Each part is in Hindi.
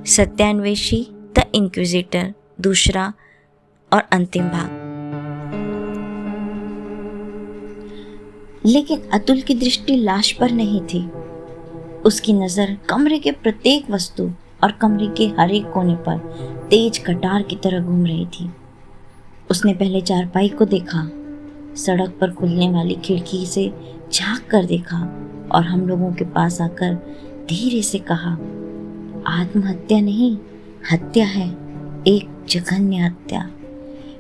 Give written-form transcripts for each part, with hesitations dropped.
सत्यान्वेषी द इंक्विजिटर दूसरा और अंतिम भाग। लेकिन अतुल की दृष्टि लाश पर नहीं थी। उसकी नज़र कमरे के प्रत्येक वस्तु और कमरे के हर एक कोने पर तेज कटार की तरह घूम रही थी। उसने पहले चारपाई को देखा, सड़क पर खुलने वाली खिड़की से झांक कर देखा और हम लोगों के पास आकर धीरे से कहा, आत्महत्या नहीं, हत्या है, एक जघन्य हत्या।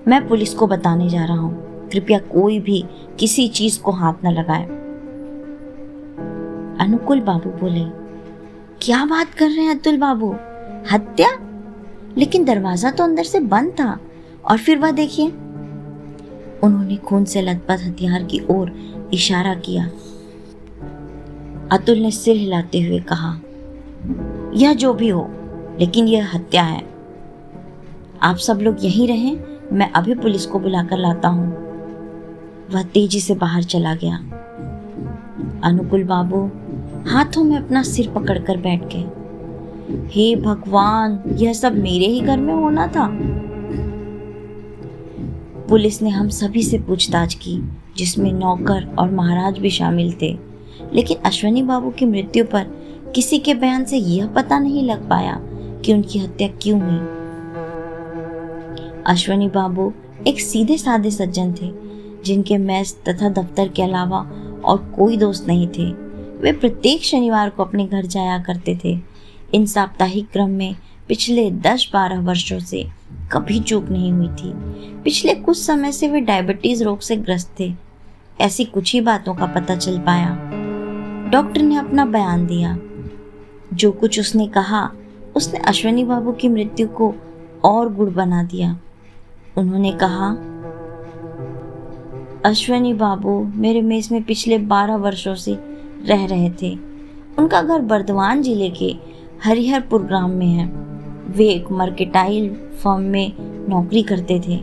मैं पुलिस को बताने जा रहा हूँ, कृपया कोई भी किसी चीज को हाथ न लगाए। अनुकूल बाबू बोले, क्या बात कर रहे हैं अतुल बाबू, हत्या? लेकिन दरवाजा तो अंदर से बंद था। और फिर वह देखिए। उन्होंने खून से लथपथ हथियार की ओर इशारा किया। अतुल ने सिर हिलाते हुए कहा, यह जो भी हो, लेकिन यह हत्या है। आप सब लोग यहीं रहें, मैं अभी पुलिस को बुलाकर लाता हूँ। वह तेजी से बाहर चला गया। अनुकूल बाबू हाथों में अपना सिर पकड़कर बैठ गए। हे भगवान, यह सब मेरे ही घर में होना था। पुलिस ने हम सभी से पूछताछ की, जिसमें नौकर और महाराज भी शामिल थे, लेकिन अश्वनी बाबू की मृत्यु पर किसी के बयान से यह पता नहीं लग पाया कि उनकी हत्या क्यों हुई। अश्वनी बाबू एक सीधे साधे सज्जन थे, जिनके मेस तथा दफ्तर के अलावा और कोई दोस्त नहीं थे। वे प्रत्येक शनिवार को अपने घर जाया करते थे। इन साप्ताहिक क्रम में पिछले 10-12 वर्षों से कभी चूक नहीं हुई थी। पिछले कुछ समय से वे डायबिटीज रोग से ग्रस्त थे। ऐसी कुछ ही बातों का पता चल पाया। डॉक्टर ने अपना बयान दिया। जो कुछ उसने कहा, उसने अश्वनी बाबू की मृत्यु को और गुड़ बना दिया। उन्होंने कहा, अश्वनी बाबू मेरे मेस में पिछले 12 वर्षों से रह रहे थे। उनका घर बर्दवान जिले के हरिहरपुर ग्राम में है। वे एक मर्केंटाइल फर्म में नौकरी करते थे,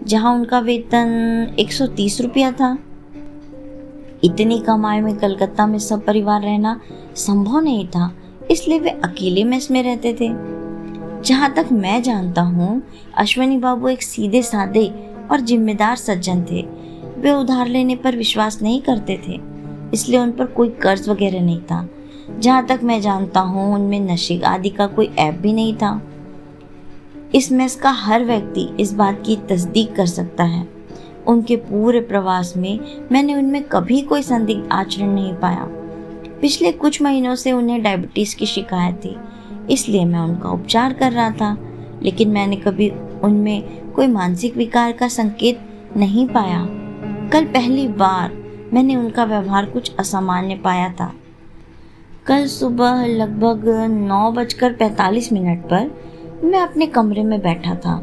जहां उनका वेतन 130 रुपया था। इतनी कम आय में कलकत्ता में सब परिवार रहना संभव नहीं था, इसलिए वे अकेले मेस में रहते थे। जहां तक मैं जानता हूँ, अश्वनी बाबू एक सीधे साधे और जिम्मेदार सज्जन थे। वे उधार लेने पर विश्वास नहीं करते थे, इसलिए उन पर कोई कर्ज वगैरह नहीं था। जहाँ तक मैं जानता हूँ, उनमें नशे आदि का कोई ऐप भी नहीं था। इस मेस का हर व्यक्ति इस बात की तस्दीक कर सकता है। उनके पूरे प्रवास में मैंने उनमें कभी कोई संदिग्ध आचरण नहीं पाया। पिछले कुछ महीनों से उन्हें डायबिटीज की शिकायत थी, इसलिए मैं उनका उपचार कर रहा था, लेकिन मैंने कभी उनमें कोई मानसिक विकार का संकेत नहीं पाया। कल पहली बार मैंने उनका व्यवहार कुछ असामान्य पाया था। कल सुबह लगभग 9:45 पर मैं अपने कमरे में बैठा था,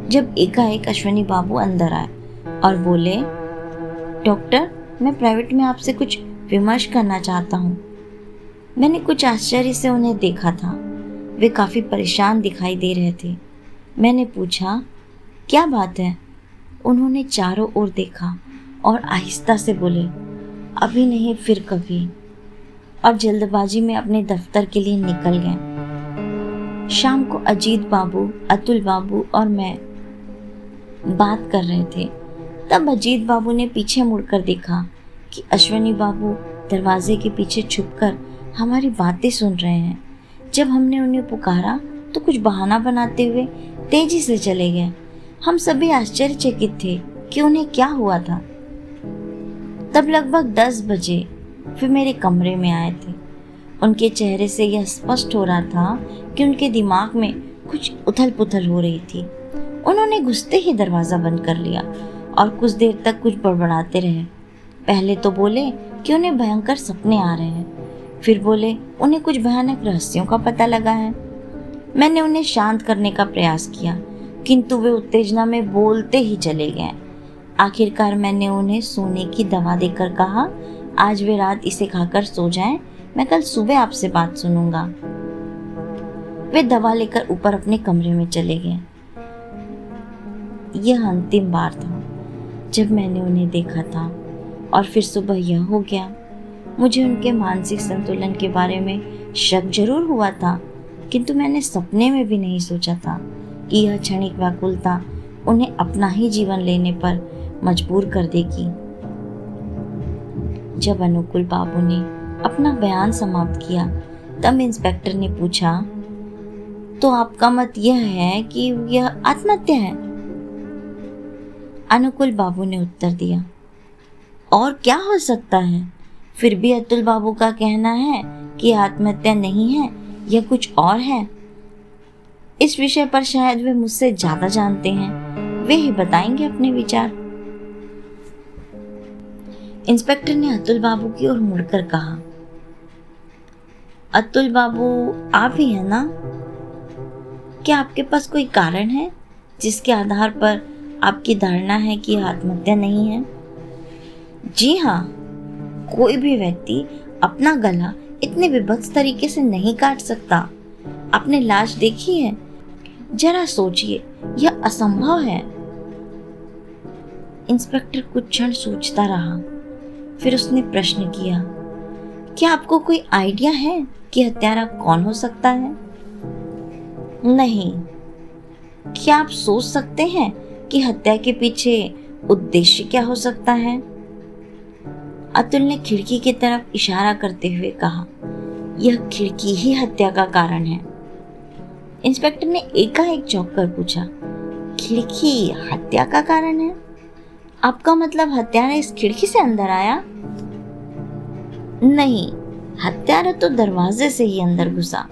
जब एकाएक अश्वनी बाबू अंदर आए और बोले, डॉक्टर, मैं प्राइवेट में आपसे कुछ विमर्श करना चाहता हूँ। मैंने कुछ आश्चर्य से उन्हें देखा था। वे काफ़ी परेशान दिखाई दे रहे थे। मैंने पूछा, क्या बात है? उन्होंने चारों ओर देखा और आहिस्ता से बोले, अभी नहीं, फिर कभी, और जल्दबाजी में अपने दफ्तर के लिए निकल गए। शाम को अजीत बाबू, अतुल बाबू और मैं बात कर रहे थे। तब अजीत बाबू ने पीछे मुड़कर देखा कि अश्वनी बाबू दरवाजे के पीछे छुपकर हमारी बातें सुन रहे हैं। जब हमने उन्हें पुकारा तो कुछ बहाना बनाते हुए तेजी से चले गए। हम सभी आश्चर्यचकित थे कि उन्हें क्या हुआ था। तब लगभग 10 बजे फिर मेरे कमरे में आए थे। उनके चेहरे से यह स्पष्ट हो रहा था कि उनके दिमाग में कुछ उथल पुथल हो रही थी। उन्होंने घुसते ही दरवाज़ा बंद कर लिया और कुछ देर तक कुछ बड़बड़ाते रहे। पहले तो बोले कि उन्हें भयंकर सपने आ रहे हैं, फिर बोले उन्हें कुछ भयानक रहस्यों का पता लगा है। मैंने उन्हें शांत करने का प्रयास किया, किंतु वे उत्तेजना में बोलते ही चले गए। आखिरकार मैंने उन्हें सोने की दवा देकर कहा, आज वे रात इसे खाकर सो जाएं, मैं कल सुबह आपसे बात सुनूंगा। वे दवा लेकर ऊपर अपने कमरे में चले गए। यह अंतिम बार था जब मैंने उन्हें देखा था, और फिर सुबह यह हो गया। मुझे उनके मानसिक संतुलन के बारे में शक जरूर हुआ था, किंतु मैंने सपने में भी नहीं सोचा था कि यह क्षणिक व्याकुलता उन्हें अपना ही जीवन लेने पर मजबूर कर देगी। जब अनुकूल बाबू ने अपना बयान समाप्त किया तब इंस्पेक्टर ने पूछा, तो आपका मत यह है कि यह आत्महत्या है? अनुकूल बाबू ने उत्तर दिया, और क्या हो सकता है? फिर भी अतुल बाबू का कहना है कि आत्महत्या नहीं है, यह कुछ और है। इस विषय पर शायद वे मुझसे ज्यादा जानते हैं, वे ही बताएंगे अपने विचार। इंस्पेक्टर ने अतुल बाबू की ओर मुड़कर कहा, अतुल बाबू आप ही हैं ना? क्या आपके पास कोई कारण है जिसके आधार पर आपकी धारणा है कि यह आत्महत्या नहीं है? जी हाँ, कोई भी व्यक्ति अपना गला इतने विभत्स तरीके से नहीं काट सकता। आपने लाश देखी है? जरा सोचिए, यह असंभव है। इंस्पेक्टर कुछ क्षण सोचता रहा, फिर उसने प्रश्न किया, क्या आपको कोई आइडिया है कि हत्यारा कौन हो सकता है? नहीं। क्या आप सोच सकते हैं कि हत्या के पीछे उद्देश्य क्या हो सकता है? अतुल ने खिड़की की तरफ इशारा करते हुए कहा, यह खिड़की ही हत्या का कारण है। इंस्पेक्टर ने एकाएक चौंक कर पूछा, खिड़की हत्या का कारण है? आपका मतलब हत्यारा इस खिड़की से अंदर आया? नहीं, हत्यारा तो दरवाजे से ही अंदर घुसा।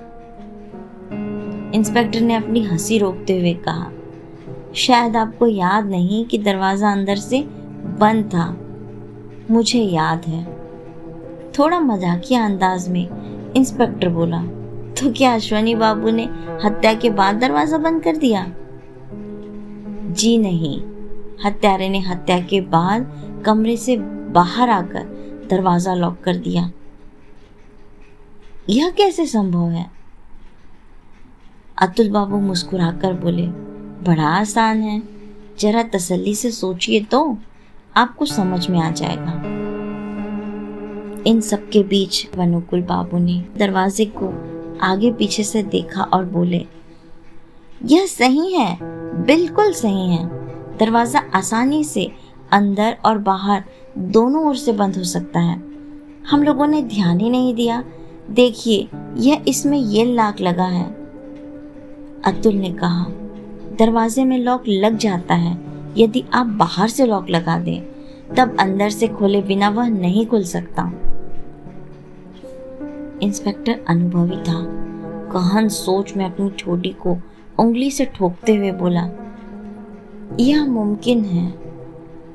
इंस्पेक्टर ने अपनी हंसी रोकते हुए कहा, शायद आपको याद नहीं कि दरवाजा अंदर से बंद था। मुझे याद है। थोड़ा मजाकिया अंदाज में इंस्पेक्टर बोला, तो क्या अश्वनी बाबू ने हत्या के बाद दरवाजा बंद कर दिया? जी नहीं, हत्यारे ने हत्या के बाद कमरे से बाहर आकर दरवाजा लॉक कर दिया। यह कैसे संभव है? अतुल बाबू मुस्कुराकर बोले, बड़ा आसान है, जरा तसल्ली से सोचिए तो आपको समझ में आ जाएगा। इन सब के बीच अनुकूल बाबू ने दरवाजे को आगे पीछे से देखा और बोले, यह सही है, बिल्कुल सही है। दरवाजा आसानी से अंदर और बाहर दोनों ओर से बंद हो सकता है। हम लोगों ने ध्यान ही नहीं दिया। देखिए, यह इसमें ये लॉक लगा है। अतुल ने कहा, दरवाजे में लॉक लग जाता है यदि आप बाहर से लॉक लगा दें, तब अंदर से खोले बिना वह नहीं खुल सकता। इंस्पेक्टर अनुभवी था। गहन सोच में अपनी ठोड़ी को उंगली से ठोकते हुए बोला, यह मुमकिन है,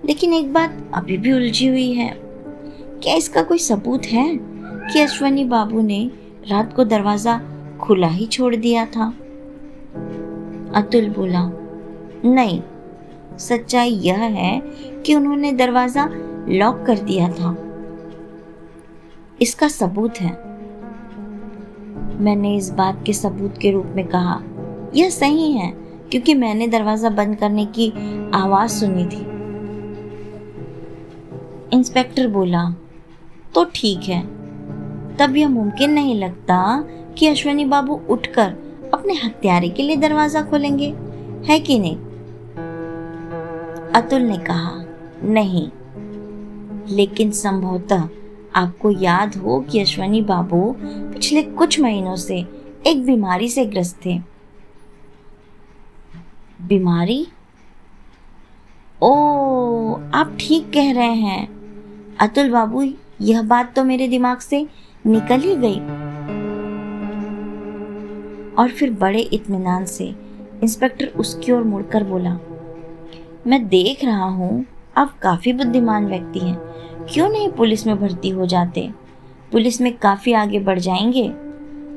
लेकिन एक बात अभी भी उलझी हुई है। क्या इसका कोई सबूत है कि अश्वनी बाबू ने रात को दरवाजा खुला ही छोड़ दिया था? अतुल बोला, नहीं, सच्चाई यह है कि उन्होंने दरवाजा लॉक कर दिया था। इसका सबूत है। मैंने इस बात के सबूत के रूप में कहा, यह सही है क्योंकि मैंने दरवाजा बंद करने की आवाज सुनी थी। इंस्पेक्टर बोला, तो ठीक है, तब यह मुमकिन नहीं लगता कि अश्वनी बाबू उठकर अपने हत्यारे के लिए दरवाजा खोलेंगे, है कि नहीं? अतुल ने कहा, नहीं, लेकिन संभवतः आपको याद हो कि अश्वनी बाबू पिछले कुछ महीनों से एक बीमारी से ग्रस्त थे। बीमारी? ओ, आप ठीक कह रहे हैं अतुल बाबू, यह बात तो मेरे दिमाग से निकल ही गई। और फिर बड़े इत्मीनान से इंस्पेक्टर उसकी ओर मुड़कर बोला, मैं देख रहा हूँ आप काफी बुद्धिमान व्यक्ति हैं, क्यों नहीं पुलिस में भर्ती हो जाते? पुलिस में काफी आगे बढ़ जाएंगे।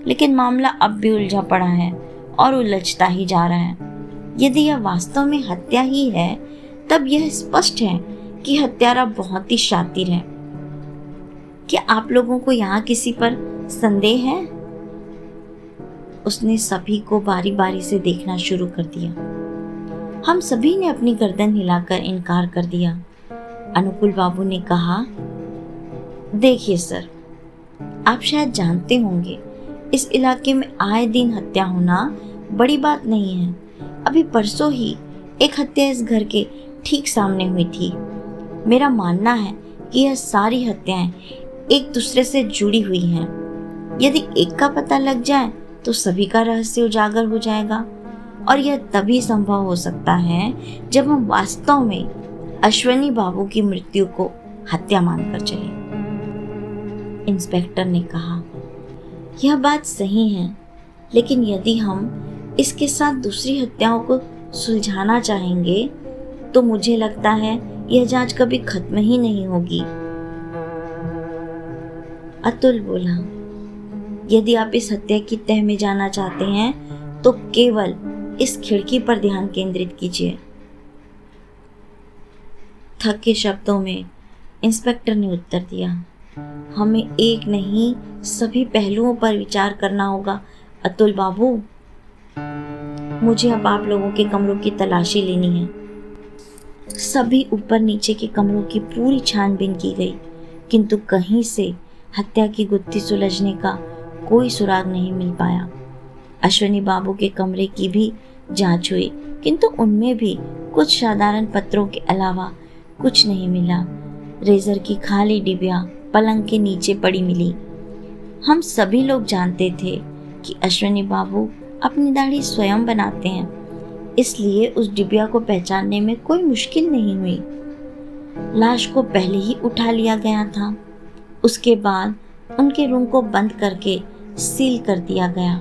लेकिन मामला अब भी उलझा पड़ा है और उलझता ही जा रहा है। यदि यह वास्तव में हत्या ही है, तब यह स्पष्ट है कि हत्यारा बहुत ही शातिर है। क्या आप लोगों को यहाँ किसी पर संदेह है? उसने सभी को बारी बारी से देखना शुरू कर दिया। हम सभी ने अपनी गर्दन हिलाकर इनकार कर दिया। अनुकूल बाबू ने कहा, देखिए सर, आप शायद जानते होंगे इस इलाके में आए दिन हत्या होना बड़ी बात नहीं है। अभी परसों ही एक हत्या इस घर के ठीक सामने हुई थी। मेरा मानना है कि यह सारी हत्याएं एक दूसरे से जुड़ी हुई हैं। यदि एक का पता लग जाए तो सभी का रहस्य उजागर हो जाएगा, और यह तभी संभव हो सकता है जब हम वास्तव में अश्वनी बाबू की मृत्यु को हत्या मानकर चलें। इंस्पेक्टर ने कहा, यह बात सही है, लेकिन यदि हम इसके साथ दूसरी हत्याओं को सुलझाना चाहेंगे तो मुझे लगता है यह जांच कभी खत्म ही नहीं होगी। अतुल बोला, यदि आप इस हत्या की तह में जाना चाहते हैं तो केवल इस खिड़की पर ध्यान केंद्रित कीजिए। थके शब्दों में इंस्पेक्टर ने उत्तर दिया, हमें एक नहीं सभी पहलुओं पर विचार करना होगा अतुल बाबू। मुझे अब आप लोगों के कमरों की तलाशी लेनी है। सभी ऊपर नीचे के कमरों की पूरी छानबीन की गई, किंतु कहीं से हत्या की गुत्थी सुलझने का कोई सुराग नहीं मिल पाया। अश्वनी बाबू के कमरे की भी जांच हुई, किंतु उनमें भी कुछ साधारण पत्रों के अलावा कुछ नहीं मिला। रेजर की खाली डिबिया पलंग के नीचे पड़ी मिली। हम सभी लोग जानते थे कि अश्वनी बाबू अपनी दाढ़ी स्वयं बनाते हैं, इसलिए उस डिबिया को पहचानने में कोई मुश्किल नहीं हुई। लाश को पहले ही उठा लिया गया था। उसके बाद उनके रूम को बंद करके सील कर दिया गया।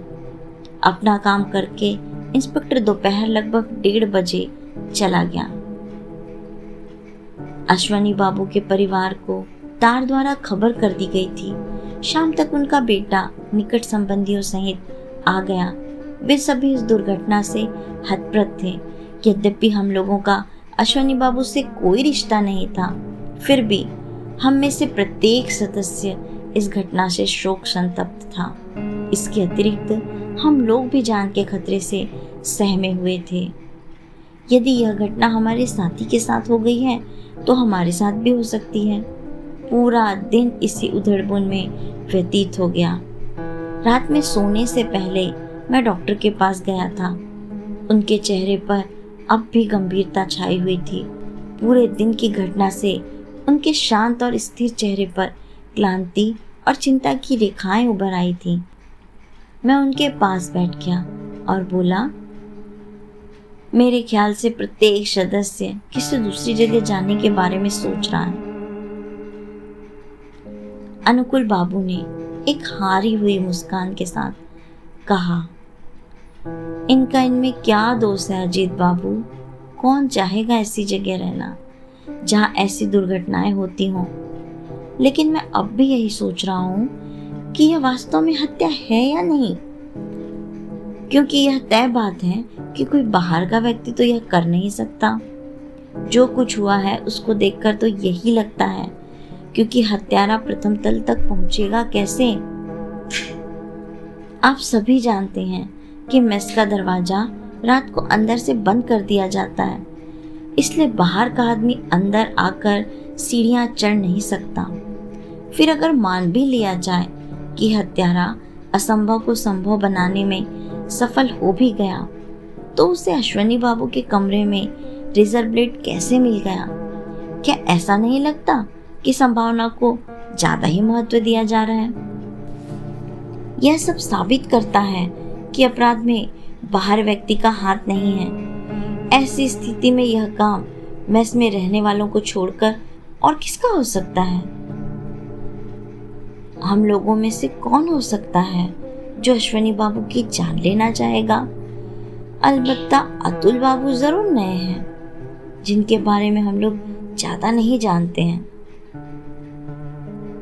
अपना काम करके इंस्पेक्टर दोपहर लगभग 1:30 बजे चला गया। अश्वनी बाबू के परिवार को तार द्वारा खबर कर दी गई थी। शाम तक उनका बेटा निकट संबंधियों सहित आ गया। वे सभी इस दुर्घटना से हतप्रभ थे। यद्यपि हम लोगों का अश्वनी बाबू से कोई रिश्ता नहीं था, फिर भी हम में से प्रत्येक सदस्य इस घटना से शोक संतप्त था। इसके अतिरिक्त हम लोग भी जान के खतरे से सहमे हुए थे। यदि यह घटना हमारे साथी के साथ हो गई है तो हमारे साथ भी हो सकती है। पूरा दिन इसी उधड़बुन में व्यतीत हो गया। रात में सोने से पहले मैं डॉक्टर के पास गया था। उनके चेहरे पर अब भी गंभीरता छाई हुई थी। पूरे दिन की घटना से उनके शांत और स्थिर चेहरे पर क्लांति और चिंता की रेखाएं उभर आई थी। मैं उनके पास बैठ गया और बोला, मेरे ख्याल से प्रत्येक सदस्य किसी दूसरी जगह जाने के बारे में सोच रहा है। अनुकुल बाबू ने एक हारी हुई मुस्कान के साथ कहा, इनका इनमें क्या दोष है अजीत बाबू? कौन चाहेगा ऐसी जगह रहना जहां ऐसी दुर्घटनाएं होती हों? लेकिन मैं अब भी यही सोच रहा हूं कि यह वास्तव में हत्या है या नहीं, क्योंकि यह तय बात है कि कोई बाहर का व्यक्ति तो यह कर नहीं सकता। जो कुछ हुआ है उसको देखकर तो यही लगता है, क्योंकि हत्यारा प्रथम तल तक पहुंचेगा कैसे? आप सभी जानते हैं कि मेस का दरवाजा रात को अंदर से बंद कर दिया जाता है, इसलिए बाहर का आदमी अंदर आकर सीढ़ियां चढ़ नहीं सकता। फिर अगर मान भी लिया जाए कि हत्यारा असंभव को संभव बनाने में सफल हो भी गया, तो उसे अश्वनी बाबू के कमरे में रेजर ब्लेड कैसे मिल गया? क्या ऐसा नहीं लगता कि संभावना को ज्यादा ही महत्व दिया जा रहा है? यह सब साबित करता है कि अपराध में बाहर व्यक्ति का हाथ नहीं है। ऐसी स्थिति में यह काम मेस में रहने वालों को छोड़कर और किसका हो सकता है? हम लोगों में से कौन हो सकता है जो अश्वनी बाबू की जान लेना चाहेगा? अलबत्ता अतुल बाबू जरूर नए हैं, जिनके बारे में हम लोग ज्यादा नहीं जानते हैं।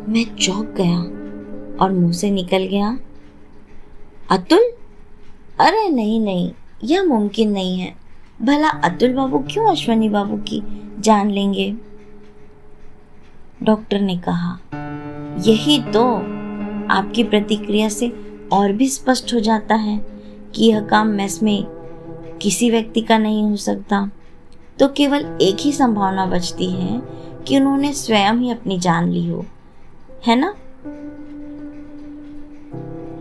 मैं चौंक गया और मुंह से निकल गया, अतुल? अरे नहीं नहीं, यह मुमकिन नहीं है। भला अतुल बाबू क्यों अश्वनी बाबू की जान लेंगे? डॉक्टर ने कहा, यही तो आपकी प्रतिक्रिया से और भी स्पष्ट हो जाता है कि यह काम मेस में किसी व्यक्ति का नहीं हो सकता। तो केवल एक ही संभावना बचती है कि उन्होंने स्वयं ही अपनी जान ली हो, है ना?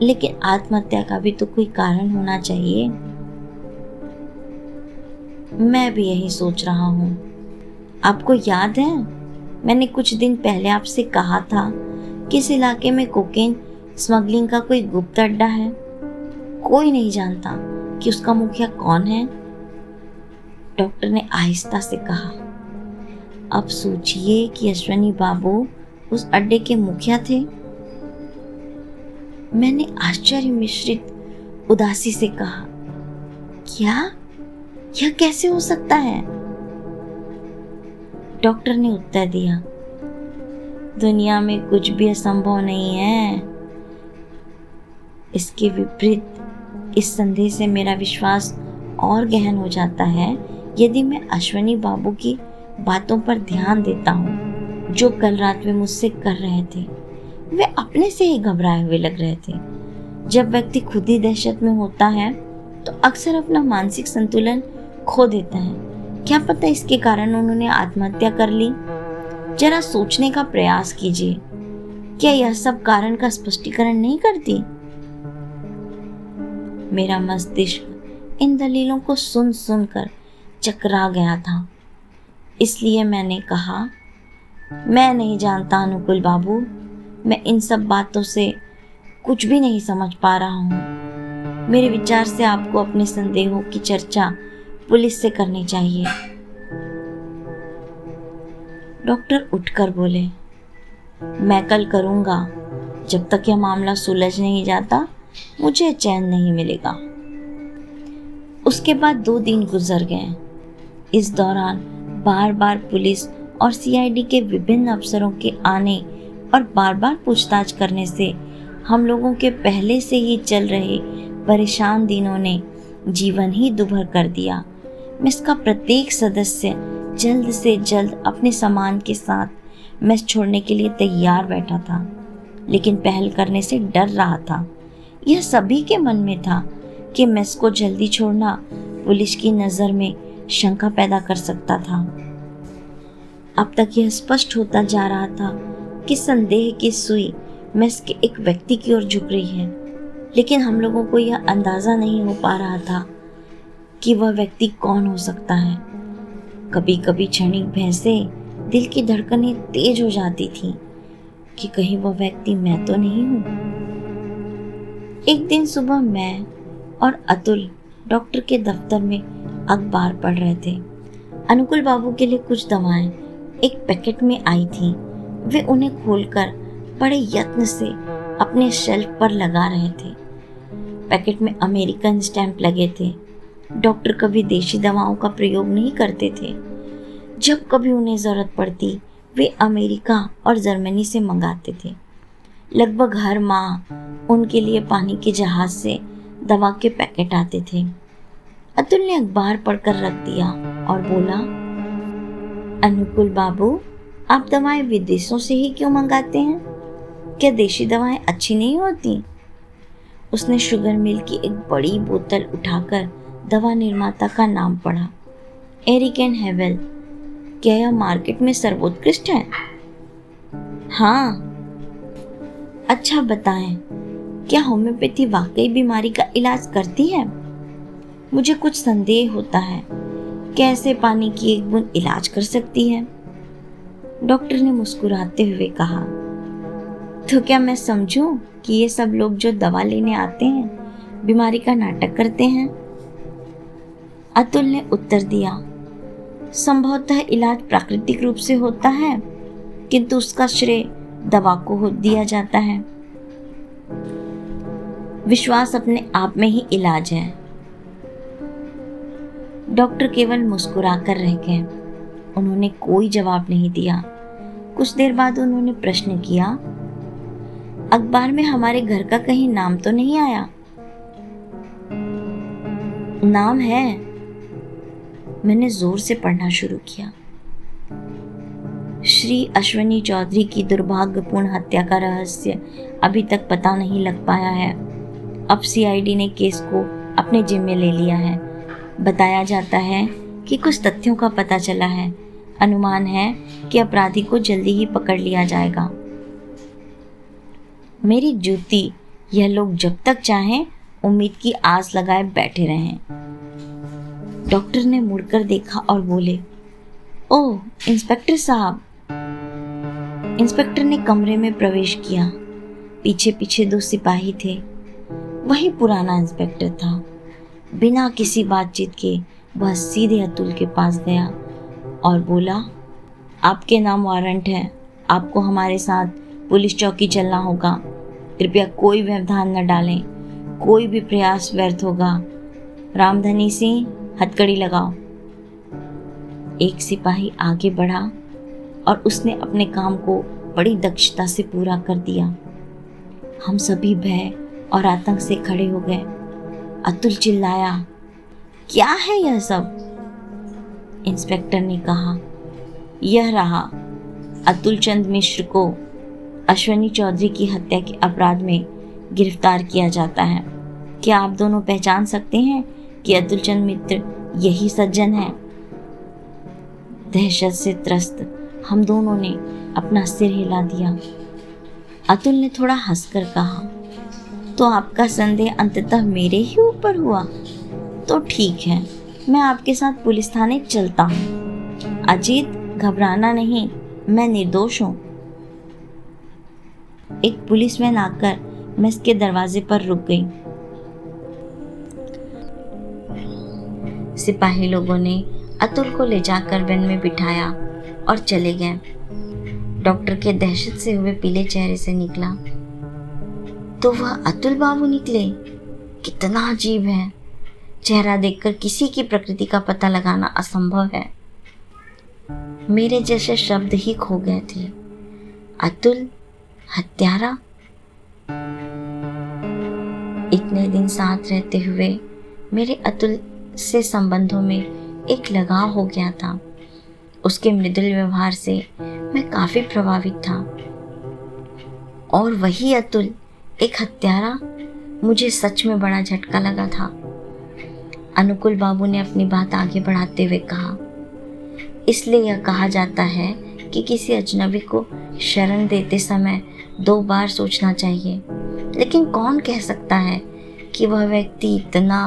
लेकिन आत्महत्या का भी तो कोई कारण होना चाहिए। मैं भी यही सोच रहा हूँ। आपको याद है, मैंने कुछ दिन पहले आपसे कहा था कि इस इलाके में कोकेन स्मगलिंग का कोई गुप्त अड्डा है। कोई नहीं जानता कि उसका मुखिया कौन है। डॉक्टर ने आहिस्ता से कहा। अब सोचिए कि अश्वनी बाबू उस अड्डे के मुखिया थे। मैंने आश्चर्य मिश्रित उदासी से कहा, क्या? यह कैसे हो सकता है? डॉक्टर ने उत्तर दिया, दुनिया में कुछ भी असंभव नहीं है। इसके विपरीत इस संदेह से मेरा विश्वास और गहन हो जाता है यदि मैं अश्वनी बाबू की बातों पर ध्यान देता हूँ जो कल रात वे मुझसे कर रहे थे। वे अपने से ही घबराए हुए लग रहे थे। जब व्यक्ति खुद ही दहशत में होता है तो अक्सर अपना मानसिक संतुलन खो देता है। क्या पता इसके कारण उन्होंने आत्महत्या कर ली। जरा सोचने का प्रयास कीजिए, क्या यह सब कारण का स्पष्टीकरण नहीं करती? मेरा मस्तिष्क इन दलीलों को सुन सुनकर चकरा गया था। इसलिए मैंने कहा, मैं नहीं जानता अनुकुल बाबू, मैं इन सब बातों से कुछ भी नहीं समझ पा रहा हूँ। मेरे विचार से आपको अपने संदेहों की चर्चा पुलिस से करनी चाहिए। डॉक्टर उठकर बोले, मैं कल करूँगा। जब तक यह मामला सुलझ नहीं जाता मुझे चैन नहीं मिलेगा। उसके बाद 2 दिन गुजर गए। इस दौरान बार बार पुलिस और सीआईडी के विभिन्न अफसरों के आने और बार बार पूछताछ करने से हम लोगों के पहले से ही चल रहे परेशान दिनों ने जीवन ही दुभर कर दिया। मेस का प्रत्येक सदस्य जल्द से जल्द अपने सामान के साथ मेस छोड़ने के लिए तैयार बैठा था, लेकिन पहल करने से डर रहा था। यह सभी के मन में था कि मेस को जल्दी छोड़ना पुलिस की नज़र में शंका पैदा कर सकता था। अब तक यह स्पष्ट होता जा रहा था कि संदेह की सुई मेस के एक व्यक्ति की ओर झुक रही है, लेकिन हम लोगों को यह अंदाज़ा नहीं हो पा रहा था कि वह व्यक्ति कौन हो सकता है। कभी कभी क्षणिक भय से दिल की धड़कनें तेज हो जाती थी कि कहीं वह व्यक्ति मैं तो नहीं हूँ। एक दिन सुबह मैं और अतुल डॉक्टर के दफ्तर में अखबार पढ़ रहे थे। अनुकुल बाबू के लिए कुछ दवाएं एक पैकेट में आई थी। वे उन्हें खोलकर बड़े यत्न से अपने शेल्फ पर लगा रहे थे। पैकेट में अमेरिकन स्टैंप लगे थे। डॉक्टर कभी देशी दवाओं का प्रयोग नहीं करते थे। जब कभी उन्हें ज़रूरत पड़ती वे अमेरिका और जर्मनी से मंगाते थे। लगभग हर माह उनके लिए पानी के जहाज से दवा के पैकेट आते थे। अतुल ने अखबार पढ़कर रख दिया और बोला, अनुकुल बाबू, आप दवाएं विदेशों से ही क्यों मंगाते हैं? क्या देशी दवाएं अच्छी नहीं होती? उसने शुगर मिल की एक बड़ी बोतल उठाकर दवा निर्माता का नाम पढ़ा, एरिक एंड हेवेल। क्या यह मार्केट में सर्वोत्कृष्ट है? हाँ। अच्छा बताएं, क्या होम्योपैथी वाकई बीमारी का इलाज करती है? मुझे कुछ संदेह होता है, कैसे पानी की एक बूंद इलाज कर सकती है? डॉक्टर ने मुस्कुराते हुए कहा, तो क्या मैं समझूं कि ये सब लोग जो दवा लेने आते हैं बीमारी का नाटक करते हैं? अतुल ने उत्तर दिया, संभवतः इलाज प्राकृतिक रूप से होता है, किंतु उसका श्रेय दवा को दिया जाता है। विश्वास अपने आप में ही इलाज है। डॉक्टर केवल मुस्कुराकर रह गए। उन्होंने कोई जवाब नहीं दिया। कुछ देर बाद उन्होंने प्रश्न किया, अखबार में हमारे घर का कहीं नाम तो नहीं आया? नाम है। मैंने जोर से पढ़ना शुरू किया। श्री अश्वनी चौधरी की दुर्भाग्यपूर्ण हत्या का रहस्य अभी तक पता नहीं लग पाया है। अब सीआईडी ने केस को अपने जिम्मे ले लिया है। बताया जाता है कि कुछ तथ्यों का पता चला है। अनुमान है कि अपराधी को जल्दी ही पकड़ लिया जाएगा। मेरी जूती यह लोग जब तक चाहें उम्मीद की आस लगाए बैठे रहें। डॉक्टर ने मुड़कर देखा और बोले, ओह इंस्पेक्टर साहब। इंस्पेक्टर ने कमरे में प्रवेश किया। पीछे पीछे 2 सिपाही थे। वही पुराना इंस्पेक्टर था। बिना किसी बातचीत के वह सीधे अतुल के पास गया और बोला, आपके नाम वारंट है, आपको हमारे साथ पुलिस चौकी चलना होगा। कृपया कोई व्यवधान न डालें, कोई भी प्रयास व्यर्थ होगा। रामधनी सिंह, हथकड़ी लगाओ। एक सिपाही आगे बढ़ा और उसने अपने काम को बड़ी दक्षता से पूरा कर दिया। हम सभी भय और आतंक से खड़े हो गए। अतुल चिल्लाया, क्या है यह सब? इंस्पेक्टर ने कहा, यह रहा, अतुल चंद मिश्र को अश्वनी चौधरी की हत्या के अपराध में गिरफ्तार किया जाता है। क्या आप दोनों पहचान सकते हैं कि अतुल चंद मित्र यही सज्जन है? दहशत से त्रस्त हम दोनों ने अपना सिर हिला दिया। अतुल ने थोड़ा हंसकर कहा, तो आपका संदेह अंततः मेरे ही ऊपर हुआ? तो ठीक है, मैं आपके साथ पुलिस थाने चलता हूँ। अजीत, घबराना नहीं, मैं निर्दोष हूँ। एक पुलिसमैन आकर मेस के दरवाजे पर रुक गई। सिपाही लोगों ने अतुल को ले जाकर वैन में बिठाया और चले गए। डॉक्टर के दहशत से हुए पीले चेहरे से निकला, तो वह अतुल बाबू निकले। कितना अजीब है। चेहरा देखकर किसी की प्रकृति का पता लगाना असंभव है। मेरे जैसे शब्द ही खो गए थे। अतुल हत्यारा। इतने दिन साथ रहते हुए मेरे अतुल से संबंधों में एक लगाव हो गया था। उसके मृदुल व्यवहार से मैं काफी प्रभावित था। और वही अतुल एक हत्यारा, मुझे सच में बड़ा झटका लगा था। अनुकूल बाबू ने अपनी बात आगे बढ़ाते हुए कहा, इसलिए यह कहा जाता है कि किसी अजनबी को शरण देते समय 2 बार सोचना चाहिए। लेकिन कौन कह सकता है कि वह व्यक्ति इतना।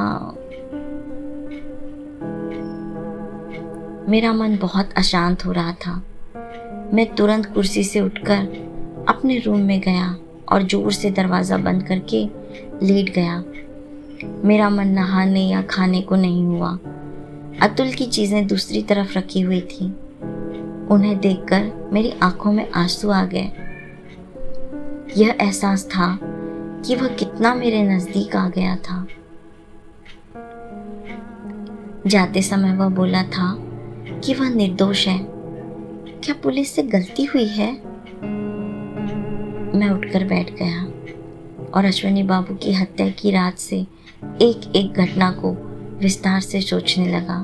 मेरा मन बहुत अशांत हो रहा था। मैं तुरंत कुर्सी से उठकर अपने रूम में गया और जोर से दरवाज़ा बंद करके लेट गया। मेरा मन नहाने या खाने को नहीं हुआ। अतुल की चीज़ें दूसरी तरफ रखी हुई थी। उन्हें देखकर मेरी आंखों में आंसू आ गए। यह एहसास था कि वह कितना मेरे नज़दीक आ गया था। जाते समय वह बोला था कि वह निर्दोष है। क्या पुलिस से गलती हुई है? मैं उठकर बैठ गया और अश्वनी बाबू की हत्या की रात से एक एक घटना को विस्तार से सोचने लगा।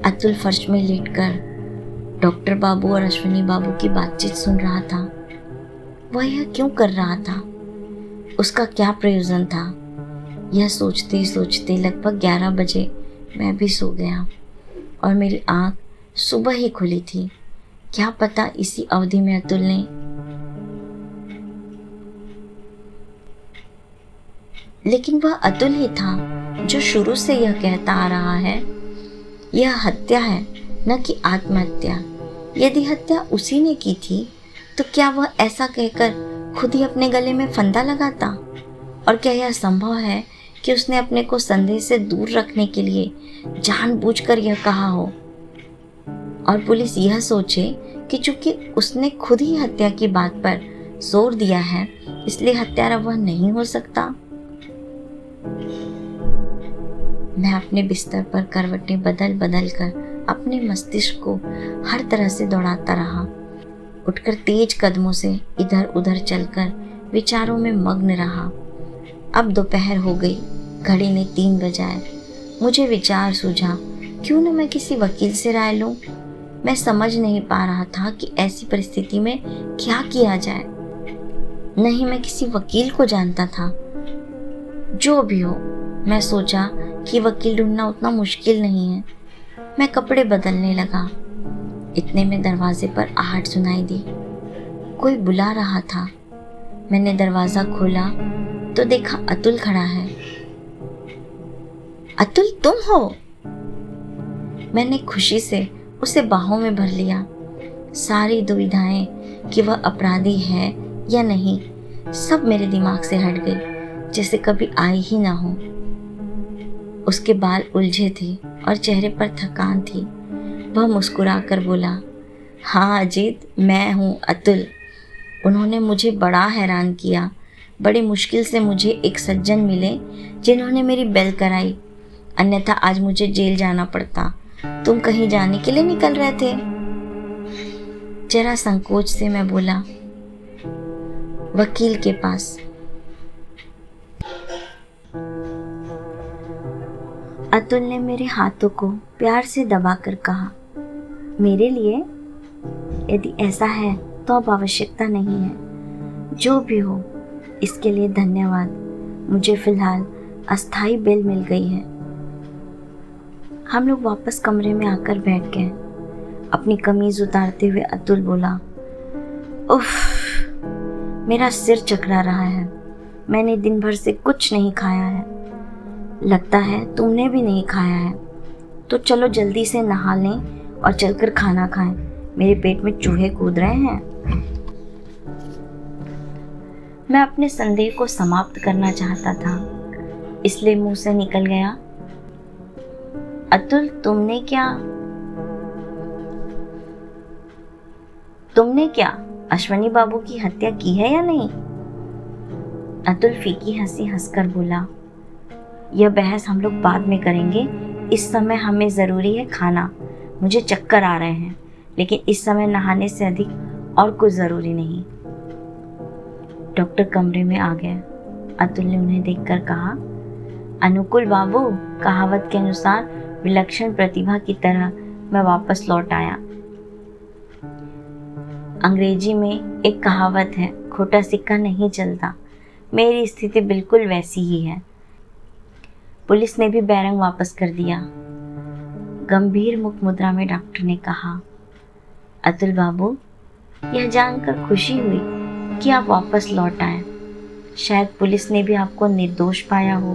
अतुल फर्श में लेटकर डॉक्टर बाबू और अश्वनी बाबू की बातचीत सुन रहा था। वह यह क्यों कर रहा था? उसका क्या प्रयोजन था? यह सोचते सोचते लगभग 11 बजे मैं भी सो गया और मेरी आंख सुबह ही खुली थी। क्या पता इसी अवधि में अतुल ने लेकिन वह अतुल ही था जो शुरू से यह कहता आ रहा है, यह हत्या है न कि आत्महत्या। यदि हत्या उसी ने की थी तो क्या वह ऐसा कहकर खुद ही अपने गले में फंदा लगाता? और क्या यह संभव है कि उसने अपने को संदेह से दूर रखने के लिए जानबूझकर यह कहा हो और पुलिस यह सोचे कि चूंकि उसने खुद ही हत्या की बात पर जोर दिया है इसलिए हत्यारा वह नहीं हो सकता? मैं अपने बिस्तर पर करवटें बदल बदल कर अपने मस्तिष्क को हर तरह से दौड़ाता रहा। उठकर तेज कदमों से इधर उधर चलकर विचारों में मग्न रहा। अब दोपहर हो गई, घड़ी ने 3 बजाए। मुझे विचार सूझा, क्यों न मैं किसी वकील से राय लूं। मैं समझ नहीं पा रहा था कि ऐसी परिस्थिति में क्या किया जाए। नहीं मैं किसी वकील को जानता था। जो भी हो, मैं सोचा कि वकील ढूंढना उतना मुश्किल नहीं है। मैं कपड़े बदलने लगा। इतने में दरवाजे पर आहट सुनाई दी। कोई बुला रहा था। मैंने दरवाज़ा खोला तो देखा अतुल खड़ा है। अतुल, तुम हो? मैंने खुशी से उसे बाहों में भर लिया। सारी दुविधाएं कि वह अपराधी है या नहीं सब मेरे दिमाग से हट गई, जैसे कभी आई ही ना हो। उसके बाल उलझे थे और चेहरे पर थकान थी। वह मुस्कुरा कर बोला, हाँ अजीत, मैं हूँ अतुल। उन्होंने मुझे बड़ा हैरान किया। बड़ी मुश्किल से मुझे एक सज्जन मिले जिन्होंने मेरी बेल कराई, अन्यथा आज मुझे जेल जाना पड़ता। तुम कहीं जाने के लिए निकल रहे थे? जरा संकोच से मैं बोला, वकील के पास। अतुल ने मेरे हाथों को प्यार से दबाकर कहा, मेरे लिए? यदि ऐसा है तो अब आवश्यकता नहीं है। जो भी हो, इसके लिए धन्यवाद। मुझे फिलहाल अस्थाई बेल मिल गई है। हम लोग वापस कमरे में आकर बैठ गए। अपनी कमीज उतारते हुए अतुल बोला, उफ, मेरा सिर चकरा रहा है। मैंने दिन भर से कुछ नहीं खाया है। लगता है तुमने भी नहीं खाया है। तो चलो जल्दी से नहा लें और चलकर खाना खाएं। मेरे पेट में चूहे कूद रहे हैं। मैं अपने संदेह को समाप्त करना चाहता था, इसलिए मुंह से निकल गया, अतुल, तुमने क्या अश्वनी बाबू की हत्या की है या नहीं? अतुल फीकी हंसी हंसकर बोला, यह बहस हम लोग बाद में करेंगे। इस समय हमें ज़रूरी है खाना। मुझे चक्कर आ रहे हैं, लेकिन इस समय नहाने से अधिक और कुछ ज़रूरी नहीं। डॉक्टर कमरे में आ गए। अतुल ने उन्हें देखकर कहा, अनुकूल बाबू, कहावत के अनुसार विलक्षण प्रतिभा की तरह मैं वापस लौट आया। अंग्रेजी में एक कहावत है, खोटा सिक्का नहीं चलता। मेरी स्थिति बिल्कुल वैसी ही है। पुलिस ने भी बैरंग वापस कर दिया। गंभीर मुख मुद्रा में डॉक्टर ने कहा, अतुल बाबू, यह जानकर खुशी हुई कि आप वापस लौट आए। शायद पुलिस ने भी आपको निर्दोष पाया हो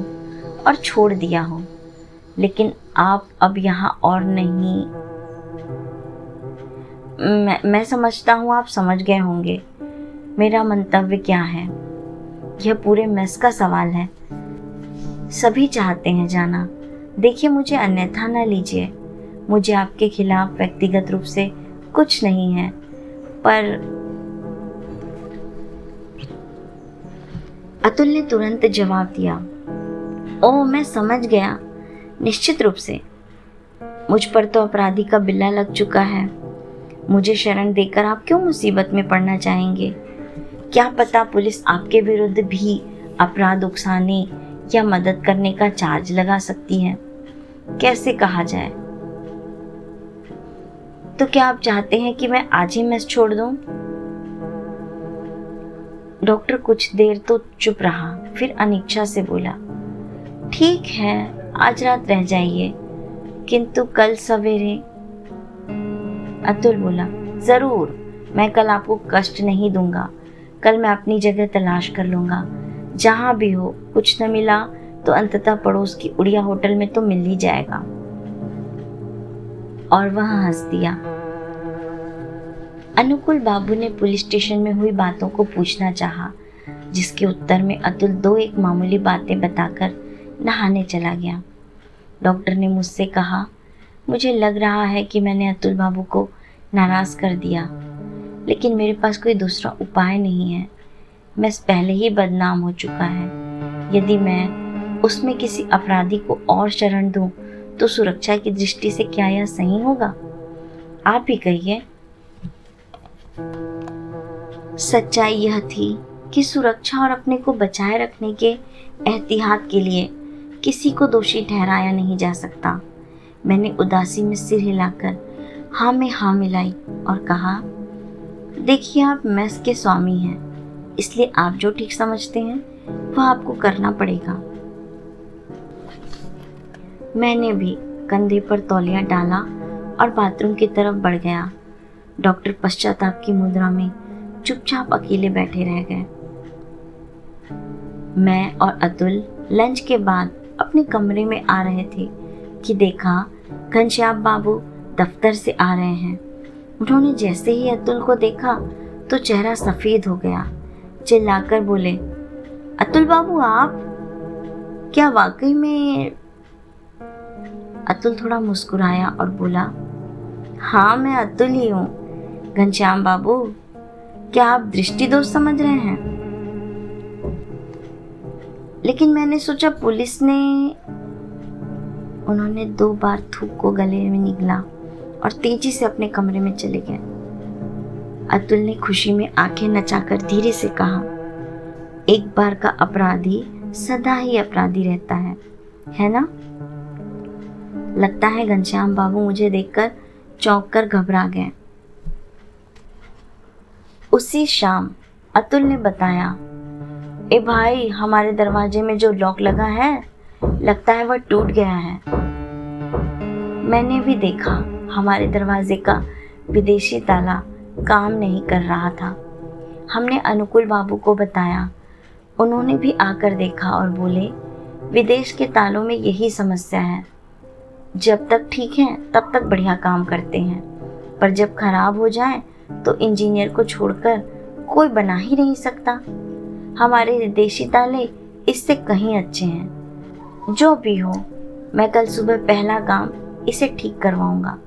और छोड़ दिया हो, लेकिन आप अब यहाँ और नहीं। मैं समझता हूँ आप समझ गए होंगे मेरा मंतव्य क्या है। यह पूरे मेस का सवाल है। सभी चाहते हैं जाना। देखिए, मुझे अन्यथा न लीजिए। मुझे आपके खिलाफ व्यक्तिगत रूप से कुछ नहीं है, पर अतुल ने तुरंत जवाब दिया, ओह, मैं समझ गया। निश्चित रूप से मुझ पर तो अपराधी का बिल्ला लग चुका है। मुझे शरण देकर आप क्यों मुसीबत में पड़ना चाहेंगे? क्या पता पुलिस आपके विरुद्ध भी अपराध उकसाने या मदद करने का चार्ज लगा सकती है। कैसे कहा जाए? तो क्या आप चाहते हैं कि मैं आज ही मेस छोड़ दूं? डॉक्टर कुछ देर तो चुप रहा, फिर अनिच्छा से बोला, ठीक है, आज रात रह जाइए, किंतु कल सवेरे। अतुल बोला, जरूर, मैं कल आपको कष्ट नहीं दूंगा। कल मैं अपनी जगह तलाश कर लूंगा। जहां भी हो, कुछ न मिला तो अंततः पड़ोस की उड़िया होटल में तो मिल ही जाएगा। और वह हंस दिया। अनुकूल बाबू ने पुलिस स्टेशन में हुई बातों को पूछना चाहा, जिसके उत्तर में अतुल दो एक मामूली बातें बताकर नहाने चला गया। डॉक्टर ने मुझसे कहा, मुझे लग रहा है कि मैंने अतुल बाबू को नाराज कर दिया, लेकिन मेरे पास कोई दूसरा उपाय नहीं है। मैं पहले ही बदनाम हो चुका है। यदि मैं उसमें किसी अपराधी को और शरण दूं, तो सुरक्षा की दृष्टि से क्या यह सही होगा? आप ही कहिए। सच्चाई यह थी कि सुरक्षा और अपने को बचाए रखने के एहतियात के लिए किसी को दोषी ठहराया नहीं जा सकता। मैंने उदासी में सिर हिलाकर हाँ में हाँ मिलाई और कहा, देखिए, आप मेस के स्वामी हैं, इसलिए आप जो ठीक समझते हैं वह आपको करना पड़ेगा। मैंने भी कंधे पर तौलिया डाला और बाथरूम की तरफ बढ़ गया। डॉक्टर पश्चाताप की मुद्रा में चुपचाप अकेले बैठे रह गए। मैं और अतुल लंच के बाद अपने कमरे में आ रहे थे कि देखा घनश्याम बाबू दफ्तर से आ रहे हैं। उन्होंने जैसे ही अतुल को देखा तो चेहरा सफ़ेद हो गया। चिल्लाकर बोले, अतुल बाबू आप? क्या वाकई में? अतुल थोड़ा मुस्कुराया और बोला, हाँ मैं अतुल ही हूँ। घनश्याम बाबू, क्या आप दृष्टि दोष समझ रहे हैं? लेकिन मैंने सोचा पुलिस ने। उन्होंने 2 बार थूक को गले में निगला और तेजी से अपने कमरे में चले गए। अतुल ने खुशी में आंखें नचाकर धीरे से कहा, एक बार का अपराधी सदा ही अपराधी रहता है ना? लगता है घनश्याम बाबू मुझे देखकर चौंक कर घबरा गए। उसी शाम अतुल ने बताया, ए भाई, हमारे दरवाजे में जो लॉक लगा है लगता है वह टूट गया है। मैंने भी देखा, हमारे दरवाजे का विदेशी ताला काम नहीं कर रहा था। हमने अनुकूल बाबू को बताया। उन्होंने भी आकर देखा और बोले, विदेश के तालों में यही समस्या है, जब तक ठीक है तब तक बढ़िया काम करते हैं, पर जब खराब हो जाए तो इंजीनियर को छोड़कर कोई बना ही नहीं सकता। हमारे विदेशी ताले इससे कहीं अच्छे हैं। जो भी हो, मैं कल सुबह पहला काम इसे ठीक करवाऊंगा।